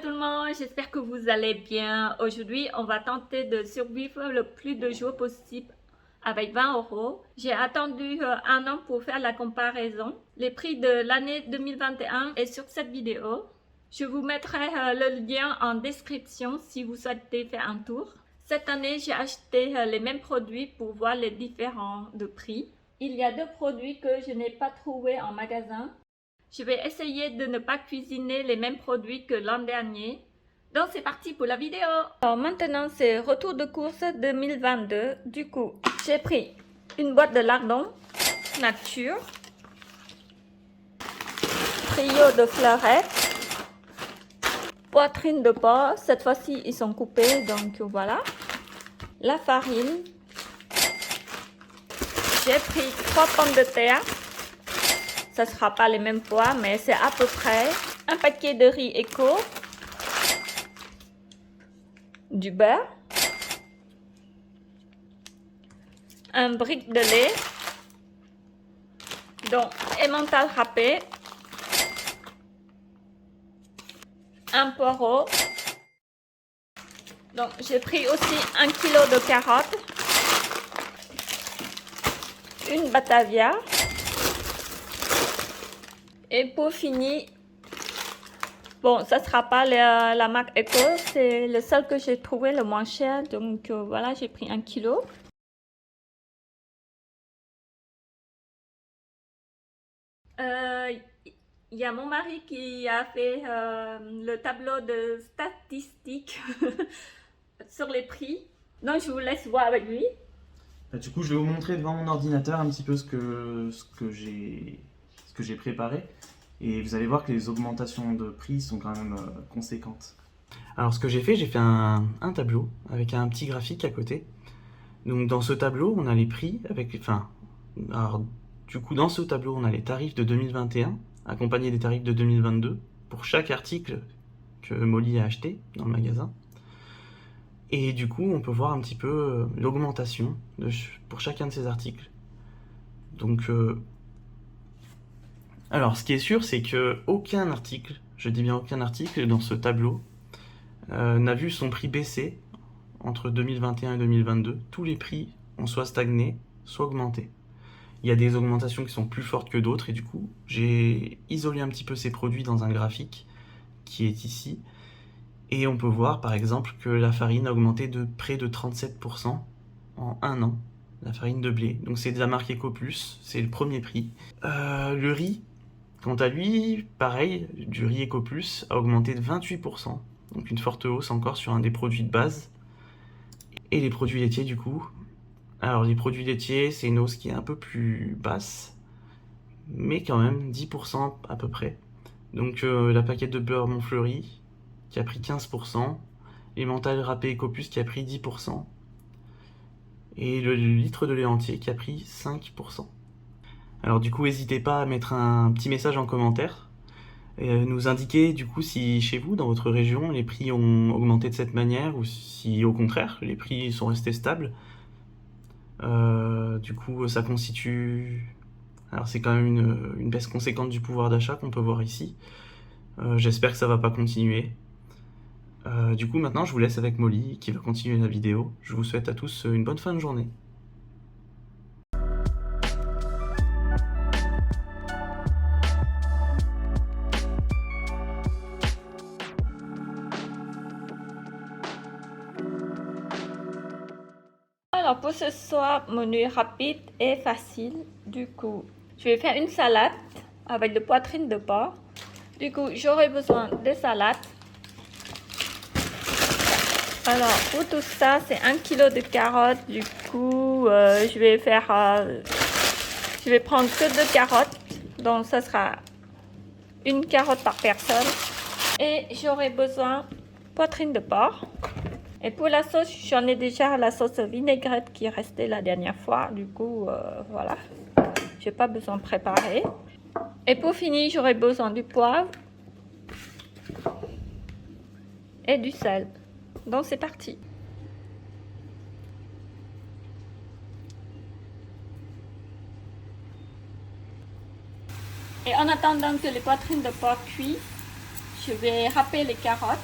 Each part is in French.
tout le monde, j'espère que vous allez bien. Aujourd'hui, on va tenter de survivre le plus de jours possible avec 20 euros. J'ai attendu un an pour faire la comparaison. Les prix de l'année 2021 est sur cette vidéo. Je vous mettrai le lien en description si vous souhaitez faire un tour. Cette année, j'ai acheté les mêmes produits pour voir les différents de prix. Il y a deux produits que je n'ai pas trouvés en magasin. Je vais essayer de ne pas cuisiner les mêmes produits que l'an dernier. Donc c'est parti pour la vidéo. Alors maintenant c'est retour de course 2022. Du coup, j'ai pris une boîte de lardons nature, trio de fleurettes, poitrine de porc. Cette fois-ci ils sont coupés, donc voilà. La farine. J'ai pris 3 pommes de terre. Ça ne sera pas les mêmes poids, mais c'est à peu près. Un paquet de riz éco, du beurre, un brick de lait, donc emmental râpé, un poireau. Donc j'ai pris aussi 1 kg de carottes, une batavia. Et pour finir, bon, ça ne sera pas la marque Eco, c'est le seul que j'ai trouvé le moins cher. Donc voilà, j'ai pris 1 kg. Il y a mon mari qui a fait le tableau de statistiques sur les prix. Donc je vous laisse voir avec lui. Du coup, je vais vous montrer devant mon ordinateur un petit peu ce que j'ai préparé. Et vous allez voir que les augmentations de prix sont quand même conséquentes. Alors, ce que j'ai fait un tableau avec un petit graphique à côté. Donc, dans ce tableau, on a les prix dans ce tableau, on a les tarifs de 2021, accompagnés des tarifs de 2022, pour chaque article que Molly a acheté dans le magasin. Et du coup, on peut voir un petit peu l'augmentation pour chacun de ces articles. Donc, alors, ce qui est sûr, c'est que aucun article, je dis bien aucun article, dans ce tableau n'a vu son prix baisser entre 2021 et 2022. Tous les prix ont soit stagné, soit augmenté. Il y a des augmentations qui sont plus fortes que d'autres, et du coup, j'ai isolé un petit peu ces produits dans un graphique qui est ici. Et on peut voir par exemple que la farine a augmenté de près de 37% en un an, la farine de blé. Donc c'est de la marque EcoPlus, c'est le premier prix. Le riz, quant à lui, pareil, du riz EcoPlus a augmenté de 28%. Donc une forte hausse encore sur un des produits de base. Et les produits laitiers du coup. Alors les produits laitiers, c'est une hausse qui est un peu plus basse, mais quand même 10% à peu près. Donc la paquette de beurre Montfleury, qui a pris 15%, l'emmental râpé EcoPlus qui a pris 10%, et le litre de lait entier qui a pris 5%. Alors du coup, n'hésitez pas à mettre un petit message en commentaire, et nous indiquer du coup si chez vous, dans votre région, les prix ont augmenté de cette manière, ou si au contraire, les prix sont restés stables. Du coup, ça constitue... Alors c'est quand même une baisse conséquente du pouvoir d'achat qu'on peut voir ici. J'espère que ça va pas continuer. Du coup, maintenant, je vous laisse avec Molly qui va continuer la vidéo. Je vous souhaite à tous une bonne fin de journée. Alors pour ce soir, menu rapide et facile. Du coup, je vais faire une salade avec de poitrine de porc. Du coup, j'aurai besoin de salade. Alors pour tout ça, c'est 1 kg de carottes. Du coup, je vais prendre que 2 carottes. Donc ça sera une carotte par personne. Et j'aurai besoin de poitrine de porc. Et pour la sauce, j'en ai déjà la sauce vinaigrette qui est restée la dernière fois. Du coup, voilà, j'ai pas besoin de préparer. Et pour finir, j'aurai besoin du poivre et du sel. Donc c'est parti. Et en attendant que les poitrines de porc cuisent, je vais râper les carottes.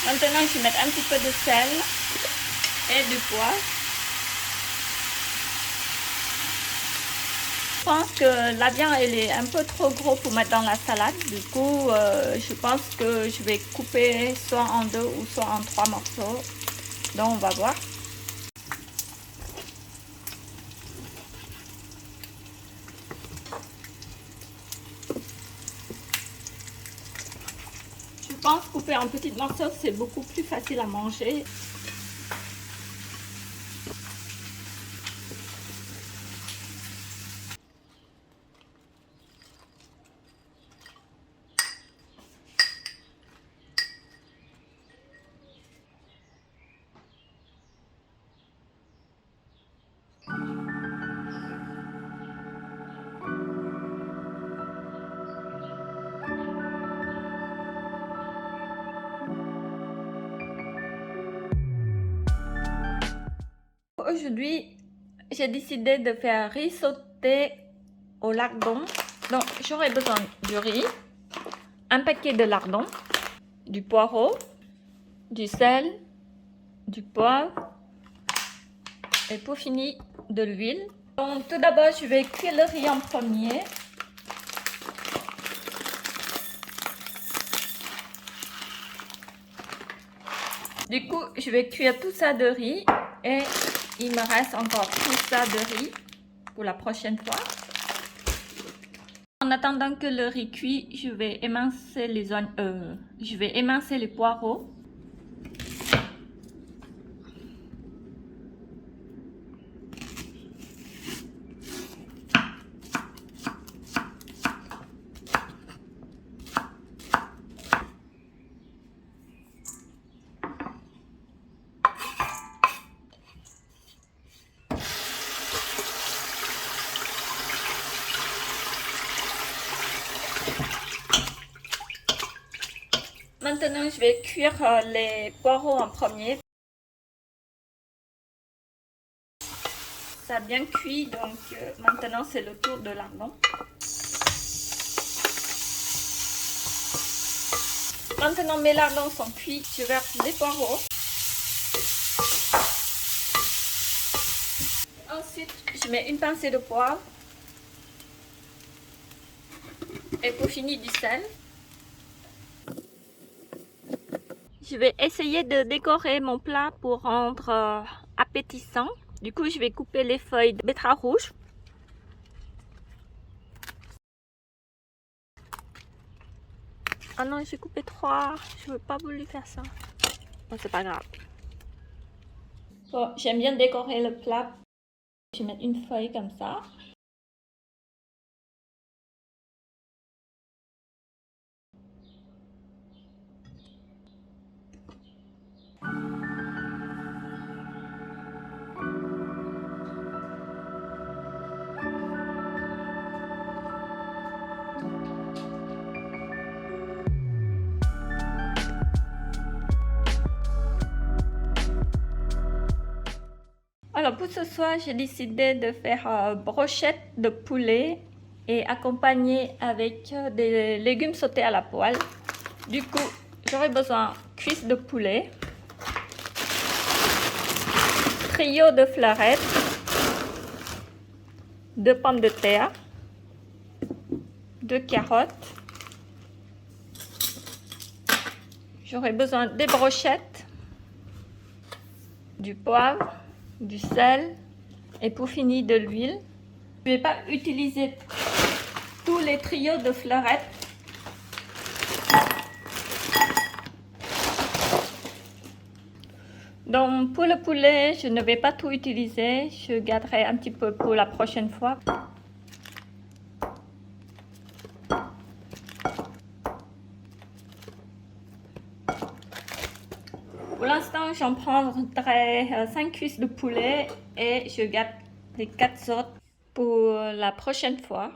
Maintenant, je vais mettre un petit peu de sel et du poivre. Je pense que la viande elle est un peu trop gros pour mettre dans la salade. Du coup, je pense que je vais couper soit en 2 ou soit en 3 morceaux. Donc, on va voir. Je pense couper en petits morceaux, c'est beaucoup plus facile à manger. Aujourd'hui, j'ai décidé de faire riz sauté au lardon. Donc, j'aurai besoin du riz, un paquet de lardons, du poireau, du sel, du poivre et pour finir, de l'huile. Donc, tout d'abord, je vais cuire le riz en premier. Du coup, je vais cuire tout ça de riz et il me reste encore tout ça de riz pour la prochaine fois. En attendant que le riz cuit, je vais émincer les poireaux. Maintenant, je vais cuire les poireaux en premier. Ça a bien cuit, donc maintenant c'est le tour de lardon. Maintenant mes lardons sont cuits, je verse les poireaux. Ensuite, je mets une pincée de poivre. Et pour finir, du sel. Je vais essayer de décorer mon plat pour rendre appétissant. Du coup, je vais couper les feuilles de betterave rouge. Ah non, j'ai coupé 3. Je veux pas voulu faire ça. Bon, c'est pas grave. Bon, j'aime bien décorer le plat. Je vais mettre une feuille comme ça. Alors pour ce soir, j'ai décidé de faire brochette de poulet et accompagner avec des légumes sautés à la poêle. Du coup, j'aurai besoin de cuisses de poulet, trio de fleurettes, 2 pommes de terre, 2 carottes. J'aurai besoin des brochettes, du poivre, du sel et pour finir de l'huile. Je ne vais pas utiliser tous les trios de fleurettes. Donc pour le poulet, je ne vais pas tout utiliser, je garderai un petit peu pour la prochaine fois. Pour Pour l'instant, j'en prendrai 5 cuisses de poulet et je garde les 4 autres pour la prochaine fois.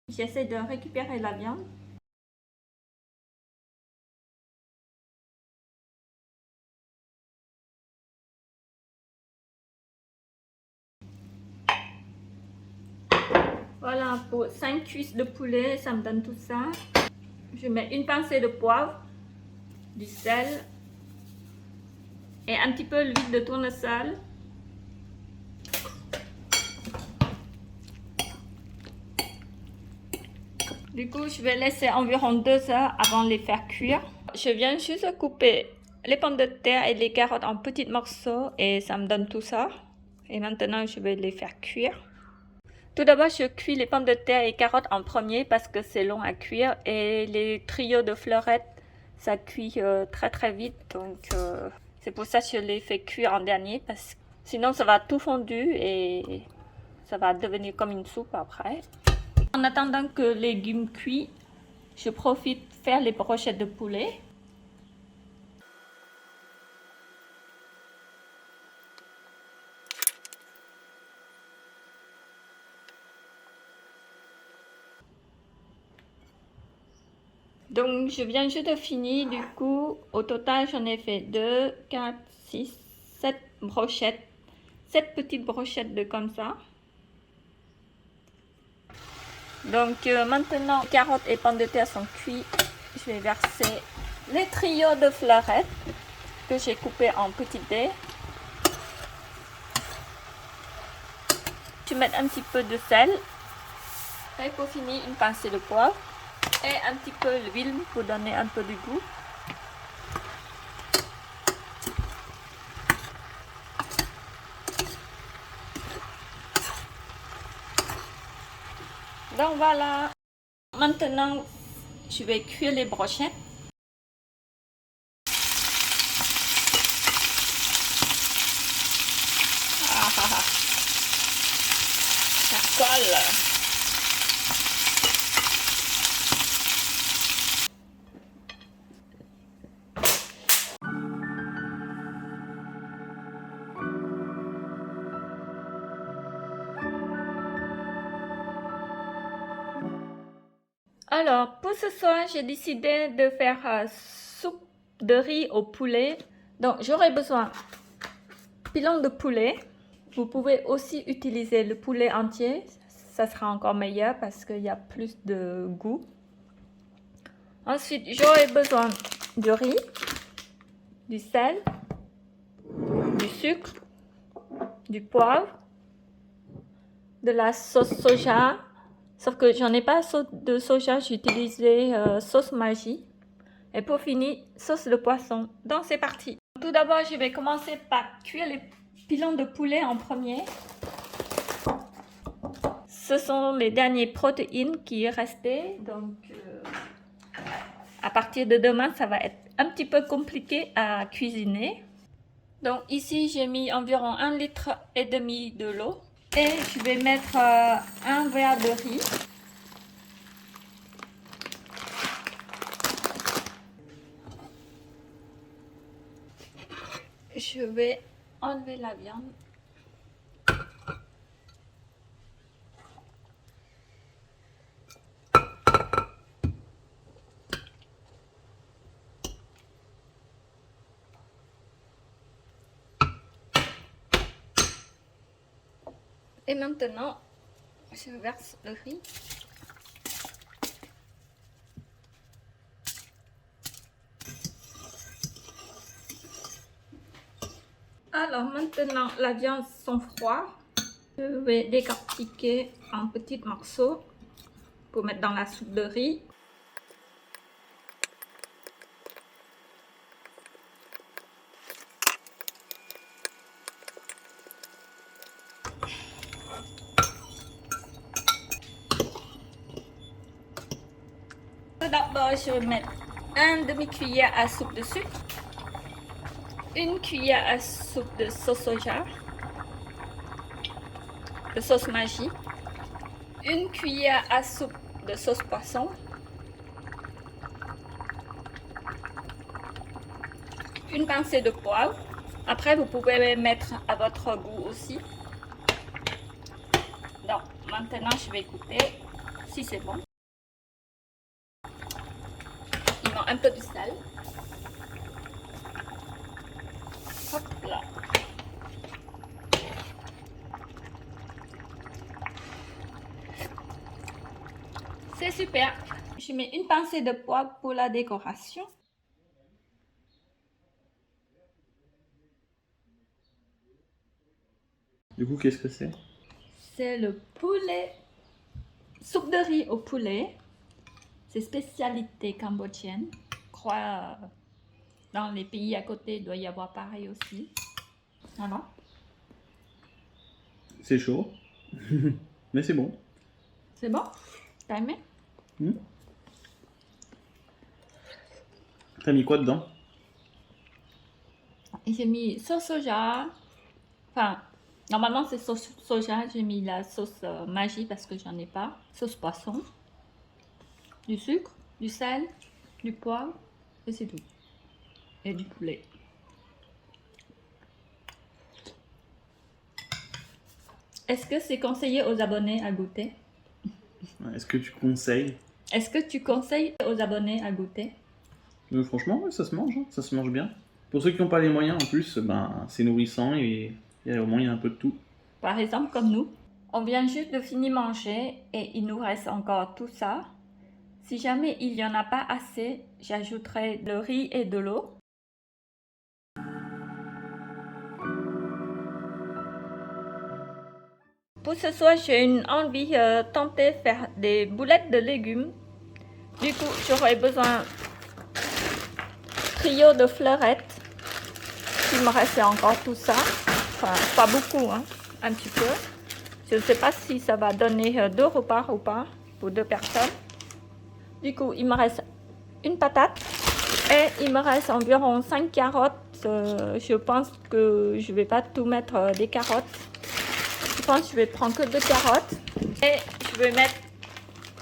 J'essaie de récupérer la viande. Voilà, pour 5 cuisses de poulet, ça me donne tout ça. Je mets une pincée de poivre, du sel et un petit peu l'huile de tournesol. Du coup, je vais laisser environ 2 heures avant de les faire cuire. Je viens juste de couper les pommes de terre et les carottes en petits morceaux et ça me donne tout ça. Et maintenant, je vais les faire cuire. Tout d'abord, je cuis les pommes de terre et carottes en premier parce que c'est long à cuire. Et les trios de fleurettes, ça cuit très vite. Donc, c'est pour ça que je les fais cuire en dernier. Parce que sinon, ça va tout fondu et ça va devenir comme une soupe après. En attendant que les légumes cuits, je profite de faire les brochettes de poulet. Donc, je viens juste de finir. Du coup, au total, j'en ai fait 2, 4, 6, 7 brochettes. 7 petites brochettes de comme ça. Donc, maintenant, carottes et pommes de terre sont cuits. Je vais verser les trios de fleurettes que j'ai coupés en petits dés. Je vais mettre un petit peu de sel. Et pour finir, une pincée de poivre. Et un petit peu d'huile pour donner un peu de goût. Donc voilà. Maintenant, je vais cuire les brochettes. Ça colle. Alors, pour ce soir, j'ai décidé de faire soupe de riz au poulet. Donc, j'aurai besoin de pilon de poulet. Vous pouvez aussi utiliser le poulet entier. Ça sera encore meilleur parce qu'il y a plus de goût. Ensuite, j'aurai besoin de riz, du sel, du sucre, du poivre, de la sauce soja. Sauf que j'en ai pas de soja, j'ai utilisé sauce Maggi. Et pour finir, sauce de poisson. Donc c'est parti. Tout d'abord, je vais commencer par cuire les pilons de poulet en premier. Ce sont les dernières protéines qui restaient. Donc à partir de demain, ça va être un petit peu compliqué à cuisiner. Donc ici, j'ai mis environ 1,5 litre de l'eau. Et je vais mettre un verre de riz. Je vais enlever la viande. Et maintenant, je verse le riz. Alors maintenant, la viande sont froide. Je vais décortiquer en petits morceaux pour mettre dans la soupe de riz. Tout d'abord, je vais mettre un demi-cuillère à soupe de sucre, une cuillère à soupe de sauce soja, de sauce Maggi, une cuillère à soupe de sauce poisson, une pincée de poivre. Après, vous pouvez mettre à votre goût aussi. Donc, maintenant, je vais goûter si c'est bon. Il manque un peu de sel. Hop là. C'est super. Je mets une pincée de poivre pour la décoration. Du coup, qu'est-ce que c'est? C'est le poulet. Soupe de riz au poulet. C'est spécialité cambodgienne. Je crois dans les pays à côté, il doit y avoir pareil aussi. Voilà. C'est chaud. Mais c'est bon. C'est bon? T'as aimé? T'as mis quoi dedans? J'ai mis sauce soja. Enfin, normalement c'est sauce soja. J'ai mis la sauce Maggi parce que j'en ai pas. Sauce poisson. Du sucre, du sel, du poivre et c'est tout. Et du poulet. Est-ce que c'est conseillé aux abonnés à goûter? Est-ce que tu conseilles? Est-ce que tu conseilles aux abonnés à goûter? Franchement, ouais, ça se mange, hein. Ça se mange bien. Pour ceux qui n'ont pas les moyens, en plus, ben, c'est nourrissant et au moins il y a un peu de tout. Par exemple, comme nous. On vient juste de finir manger et il nous reste encore tout ça. Si jamais il n'y en a pas assez, j'ajouterai le riz et de l'eau. Pour ce soir, j'ai une envie de tenter de faire des boulettes de légumes. Du coup, j'aurai besoin trio de fleurettes. Il me reste encore tout ça. Enfin, pas beaucoup, hein, un petit peu. Je ne sais pas si ça va donner 2 repas ou pas pour 2 personnes. Du coup, il me reste une patate et il me reste environ 5 carottes. Je pense que je ne vais pas tout mettre des carottes. Je pense que je vais prendre que 2 carottes. Et je vais mettre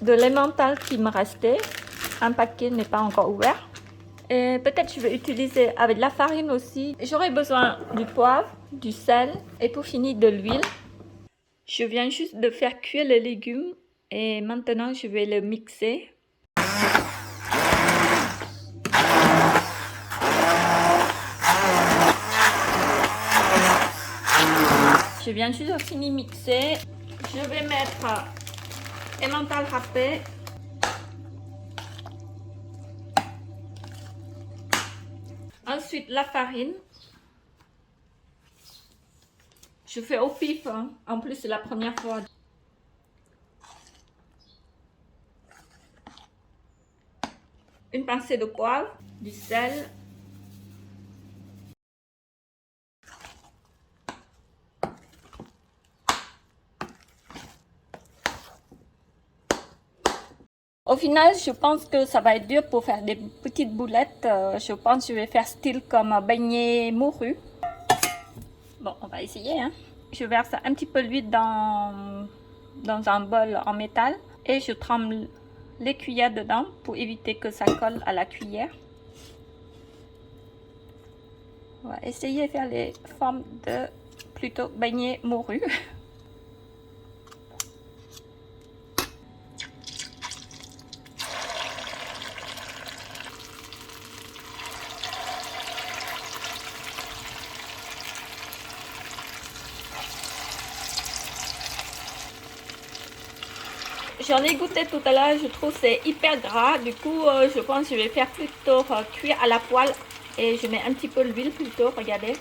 de l'emmental qui me restait. Un paquet n'est pas encore ouvert. Et peut-être je vais utiliser avec la farine aussi. J'aurai besoin du poivre, du sel et pour finir de l'huile. Je viens juste de faire cuire les légumes et maintenant je vais le mixer. Je viens juste de finir mixer. Je vais mettre emmental râpé. Ensuite la farine. Je fais au pif, hein. En plus c'est la première fois. Une pincée de poivre, du sel. Au final, je pense que ça va être dur pour faire des petites boulettes. Je pense que je vais faire style comme beignet mouru. Bon, on va essayer, hein. Je verse un petit peu d'huile dans un bol en métal et je trempe les cuillères dedans pour éviter que ça colle à la cuillère. On va essayer de faire les formes de plutôt beignet mouru. J'en ai goûté tout à l'heure, je trouve que c'est hyper gras. Du coup, je pense que je vais faire plutôt cuire à la poêle. Et je mets un petit peu d'huile plutôt, regardez.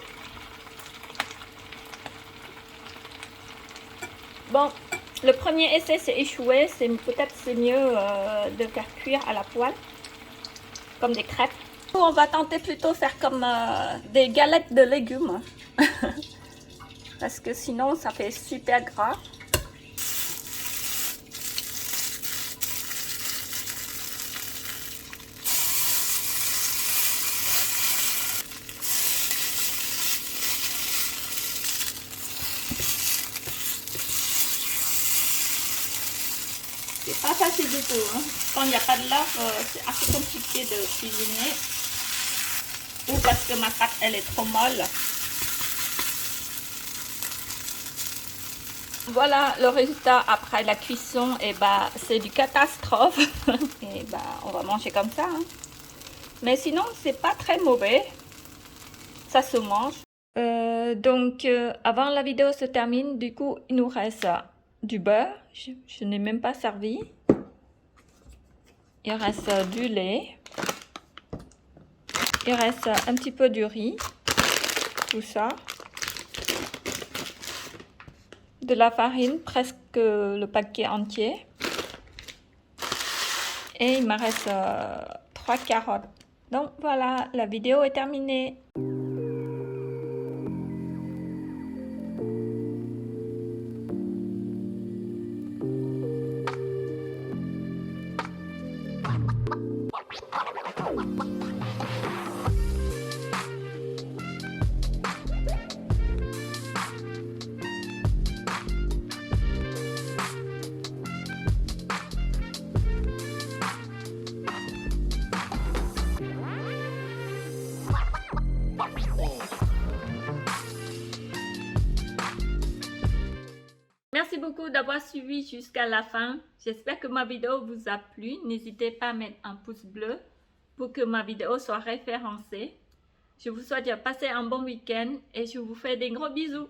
Bon, le premier essai s'est échoué. Peut-être c'est mieux de faire cuire à la poêle. Comme des crêpes. On va tenter plutôt faire comme des galettes de légumes. Parce que sinon, ça fait super gras. C'est pas facile du tout, hein. Quand il n'y a pas de lave, c'est assez compliqué de cuisiner. ou parce que ma pâte elle est trop molle. Voilà le résultat après la cuisson, et bah c'est du catastrophe. Et bah on va manger comme ça, hein. Mais sinon c'est pas très mauvais, ça se mange. Donc avant la vidéo se termine, du coup il nous reste du beurre, je n'ai même pas servi. Il reste du lait, il reste un petit peu du riz, tout ça. De la farine, presque le paquet entier. Et il me reste 3 carottes. Donc voilà, la vidéo est terminée. Merci beaucoup d'avoir suivi jusqu'à la fin. J'espère que ma vidéo vous a plu. N'hésitez pas à mettre un pouce bleu pour que ma vidéo soit référencée. Je vous souhaite de passer un bon week-end et je vous fais des gros bisous.